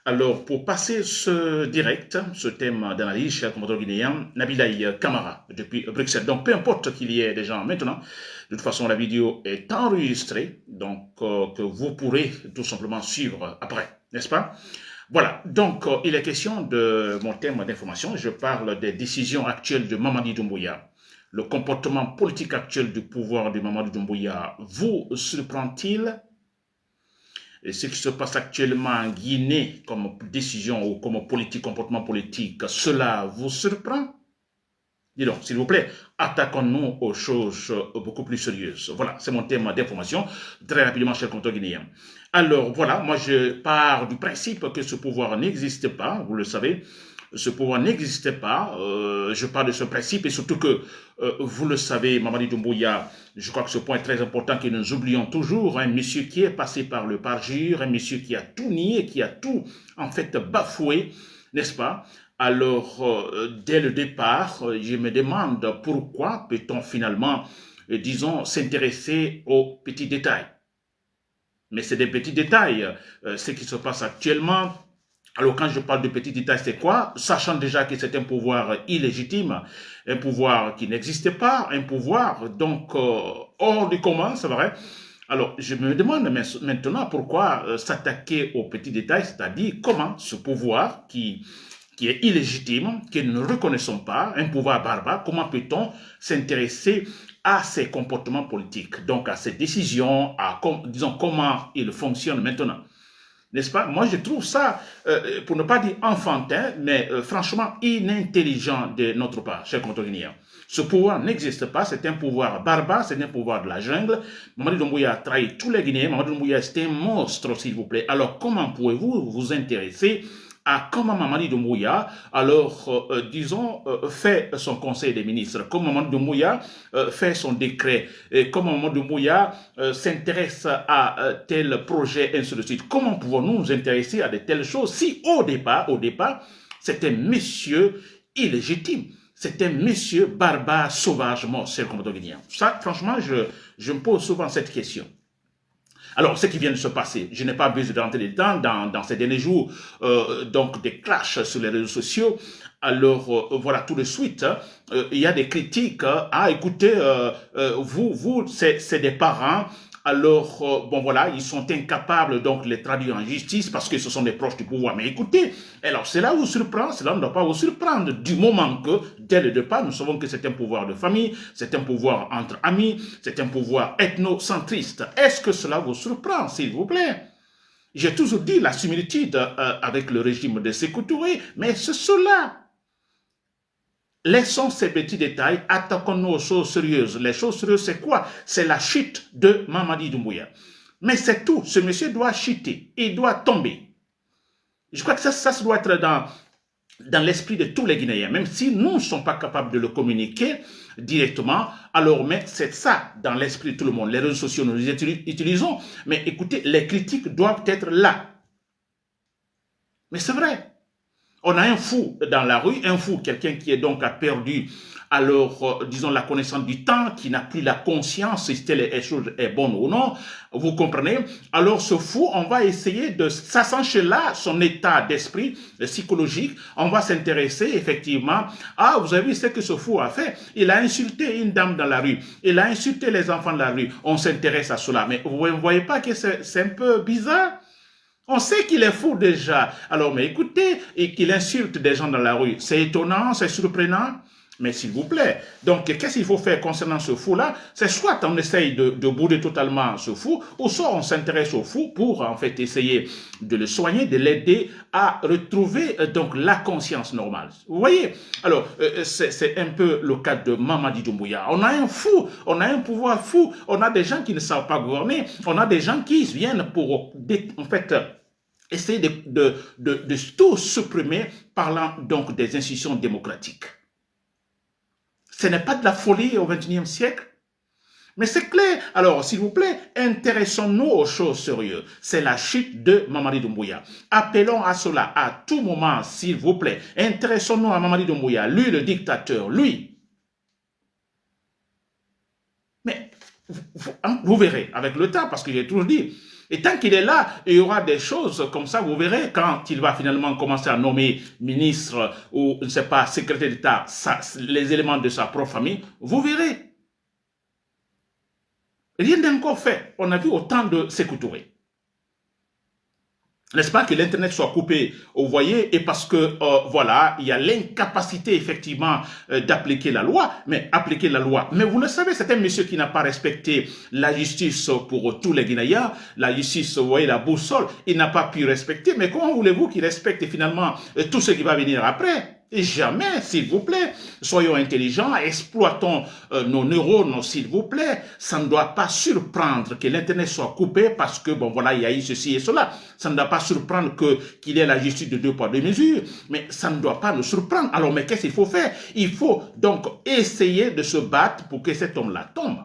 Alors, pour passer ce direct, ce thème d'analyse, cher commandant guinéen, Nabilaï Kamara, depuis Bruxelles. Donc, peu importe qu'il y ait des gens maintenant, de toute façon, la vidéo est enregistrée, donc que vous pourrez tout simplement suivre après, n'est-ce pas? Voilà, donc il est question de mon thème d'information. Je parle des décisions actuelles de Mamadi Doumbouya. Le comportement politique actuel du pouvoir de Mamadi Doumbouya vous surprend-il? Et ce qui se passe actuellement en Guinée comme décision ou comme politique, comportement politique, cela vous surprend? Dis donc, s'il vous plaît, attaquons-nous aux choses beaucoup plus sérieuses. Voilà, c'est mon thème d'information. Très rapidement, cher compteur guinéen. Alors, voilà, moi je pars du principe que ce pouvoir n'existe pas, vous le savez. Ce pouvoir n'existait pas. Je parle de ce principe et surtout que, vous le savez, Mamadi Doumbouya, je crois que ce point est très important que nous oublions toujours. Un monsieur qui est passé par le parjure, un monsieur qui a tout nié, qui a tout, en fait, bafoué, n'est-ce pas? Alors, dès le départ, je me demande pourquoi peut-on finalement, disons, s'intéresser aux petits détails. Mais c'est des petits détails. Ce qui se passe actuellement. Alors, quand je parle de petits détails, c'est quoi? Sachant déjà que c'est un pouvoir illégitime, un pouvoir qui n'existait pas, un pouvoir donc hors du commun, c'est vrai. Alors, je me demande maintenant pourquoi s'attaquer aux petits détails, c'est-à-dire comment ce pouvoir qui est illégitime, que nous ne reconnaissons pas, un pouvoir barbare, comment peut-on s'intéresser à ses comportements politiques, donc à ses décisions, à disons comment il fonctionne maintenant, n'est-ce pas? Moi, je trouve ça, pour ne pas dire enfantin, mais franchement inintelligent de notre part, chers contrôleurs. Ce pouvoir n'existe pas, c'est un pouvoir barbare, c'est un pouvoir de la jungle. Mamadi Doumbouya a trahi tous les Guinéens, Mamadi Doumbouya c'est un monstre, s'il vous plaît. Alors, comment pouvez-vous vous intéresser à comment Mamadi Doumbouya, alors, disons, fait son conseil des ministres, comment Mamadi Doumbouya fait son décret, et comment Mamadi Doumbouya s'intéresse à tel projet, ainsi de suite. Comment pouvons-nous nous intéresser à de telles choses si au départ, c'est un monsieur illégitime, c'est un monsieur barbare, sauvagement, c'est le commandant guinéen. Ça, franchement, je me pose souvent cette question. Alors, ce qui vient de se passer, je n'ai pas besoin de rentrer dedans dans ces derniers jours, donc des clashs sur les réseaux sociaux. Alors, voilà, tout de suite, il y a des critiques. Ah, écoutez, vous, c'est des parents. Alors, bon voilà, ils sont incapables donc de les traduire en justice parce que ce sont des proches du pouvoir. Mais écoutez, alors cela vous surprend, cela ne doit pas vous surprendre du moment que, dès le départ, nous savons que c'est un pouvoir de famille, c'est un pouvoir entre amis, c'est un pouvoir ethnocentriste. Est-ce que cela vous surprend, s'il vous plaît? J'ai toujours dit la similitude avec le régime de Sékou Touré, mais c'est cela. Laissons ces petits détails, attaquons-nous aux choses sérieuses. Les choses sérieuses, c'est quoi? C'est la chute de Mamadi Doumbouya. Mais c'est tout. Ce monsieur doit chuter. Il doit tomber. Je crois que ça doit être dans l'esprit de tous les Guinéens, même si nous ne sommes pas capables de le communiquer directement, alors mais c'est ça dans l'esprit de tout le monde. Les réseaux sociaux, nous les utilisons, mais écoutez, les critiques doivent être là. Mais c'est vrai. On a un fou dans la rue, un fou, quelqu'un qui est donc a perdu, alors, disons, la connaissance du temps, qui n'a plus la conscience si telle chose est bonne ou non, vous comprenez? Alors, ce fou, on va essayer de s'assancher là, son état d'esprit psychologique, on va s'intéresser effectivement, ah, vous avez vu ce que ce fou a fait? Il a insulté une dame dans la rue, il a insulté les enfants de la rue, on s'intéresse à cela, mais vous ne voyez pas que c'est un peu bizarre? On sait qu'il est fou déjà. Alors, mais écoutez, et qu'il insulte des gens dans la rue, c'est étonnant, c'est surprenant. Mais s'il vous plaît, donc qu'est-ce qu'il faut faire concernant ce fou-là? C'est soit on essaye de bouder totalement ce fou, ou soit on s'intéresse au fou pour en fait essayer de le soigner, de l'aider à retrouver donc la conscience normale. Vous voyez? Alors, c'est un peu le cas de Mamadi Doumbouya. On a un fou, on a un pouvoir fou, on a des gens qui ne savent pas gouverner, on a des gens qui viennent pour en fait essayer de tout supprimer, parlant donc des institutions démocratiques. Ce n'est pas de la folie au XXIe siècle. Mais c'est clair. Alors, s'il vous plaît, intéressons-nous aux choses sérieuses. C'est la chute de Mamadi Doumbouya. Appelons à cela à tout moment, s'il vous plaît. Intéressons-nous à Mamadi Doumbouya, lui le dictateur, lui. Mais vous verrez avec le temps, parce que j'ai toujours dit, Et tant qu'il est là, il y aura des choses comme ça, vous verrez, quand il va finalement commencer à nommer ministre ou, je ne sais pas, secrétaire d'État, les éléments de sa propre famille, vous verrez. Rien n'est encore fait. On a vu autant de Sékou Touré. N'est-ce pas, que l'Internet soit coupé, vous voyez, et parce que, voilà, il y a l'incapacité, effectivement, d'appliquer la loi, mais appliquer la loi. Mais vous le savez, c'est un monsieur qui n'a pas respecté la justice pour tous les Guinéens, la justice, vous voyez, la boussole, il n'a pas pu respecter, mais comment voulez-vous qu'il respecte finalement tout ce qui va venir après? Et jamais, s'il vous plaît, soyons intelligents, exploitons nos neurones, s'il vous plaît. Ça ne doit pas surprendre que l'Internet soit coupé parce que, bon, voilà, il y a eu ceci et cela. Ça ne doit pas surprendre qu'il y ait la justice de 2 poids 2 mesures. Mais ça ne doit pas nous surprendre. Alors, mais qu'est-ce qu'il faut faire? Il faut donc essayer de se battre pour que cet homme-là tombe.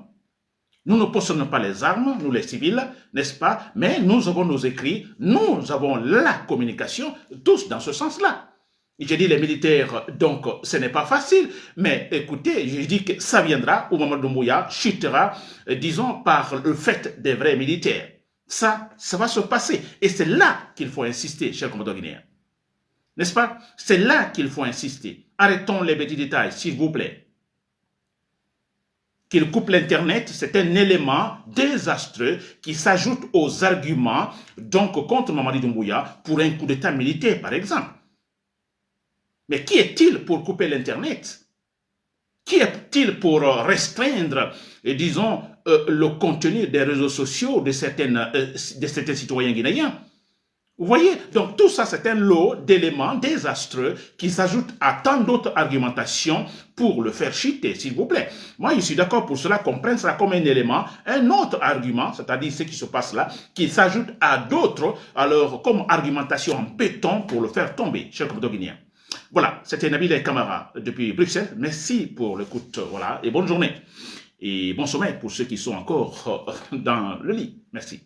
Nous ne possédons pas les armes, nous les civils, n'est-ce pas? Mais nous avons nos écrits, nous avons la communication, tous dans ce sens-là. J'ai dit les militaires, donc ce n'est pas facile, mais écoutez, je dis que ça viendra au moment où Doumbouya chutera, disons, par le fait des vrais militaires. Ça va se passer. Et c'est là qu'il faut insister, chers commandants guinéens. N'est-ce pas? C'est là qu'il faut insister. Arrêtons les petits détails, s'il vous plaît. Qu'il coupe l'Internet, c'est un élément désastreux qui s'ajoute aux arguments, donc, contre Mamadi Doumbouya pour un coup d'état militaire, par exemple. Mais qui est-il pour couper l'Internet? Qui est-il pour restreindre, disons, le contenu des réseaux sociaux de certains citoyens guinéens? Vous voyez? Donc tout ça, c'est un lot d'éléments désastreux qui s'ajoutent à tant d'autres argumentations pour le faire chuter, s'il vous plaît. Moi, je suis d'accord pour cela qu'on prenne cela comme un élément, un autre argument, c'est-à-dire ce qui se passe là, qui s'ajoute à d'autres, alors comme argumentation en béton pour le faire tomber, chers compatriotes guinéens. Voilà, c'était Nabil Camara depuis Bruxelles. Merci pour l'écoute, voilà, et bonne journée. Et bon sommeil pour ceux qui sont encore dans le lit. Merci.